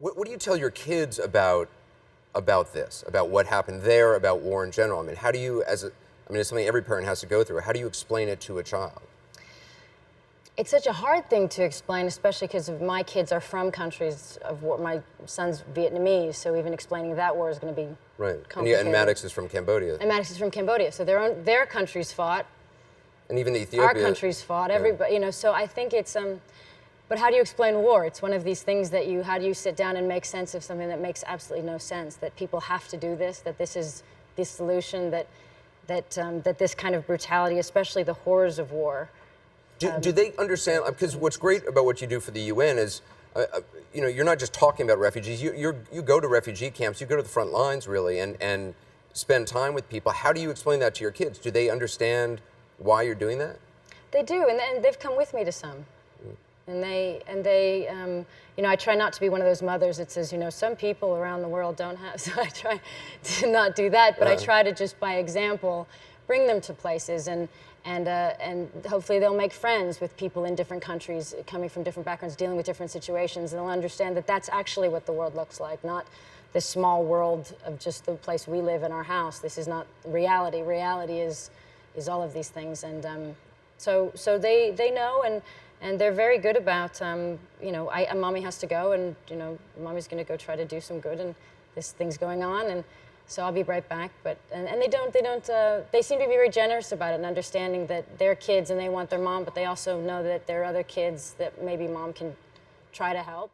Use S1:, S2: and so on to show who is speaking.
S1: What do you tell your kids about this, about what happened there, about war in general? I mean, how do you, it's something every parent has to go through. How do you explain it to a child?
S2: It's such a hard thing to explain, especially because my kids are from countries of war. My son's Vietnamese, so even explaining that war is going to be
S1: right.
S2: complicated.
S1: And Maddox is from Cambodia.
S2: And Maddox is from Cambodia, so their countries fought.
S1: And even Ethiopia.
S2: Our countries fought. Everybody, So I think it's. But how do you explain war? It's one of these things that how do you sit down and make sense of something that makes absolutely no sense? That people have to do this. That this is the solution. That this kind of brutality, especially the horrors of war.
S1: Do they understand? Because what's great about what you do for the UN is, you're not just talking about refugees. You go to refugee camps. You go to the front lines, really, and spend time with people. How do you explain that to your kids? Do they understand why you're doing that?
S2: They do, and they've come with me to some. And they, I try not to be one of those mothers that says, some people around the world don't have. So I try to not do that, but I try to just by example bring them to places and hopefully they'll make friends with people in different countries, coming from different backgrounds, dealing with different situations, and they'll understand that that's actually what the world looks like, not this small world of just the place we live in our house. This is not reality. Reality is all of these things, and so they know, and they're very good about, mommy has to go, and mommy's going to go try to do some good, and this thing's going on, and so I'll be right back. But and they seem to be very generous about it and understanding that they're kids and they want their mom, but they also know that there are other kids that maybe mom can try to help.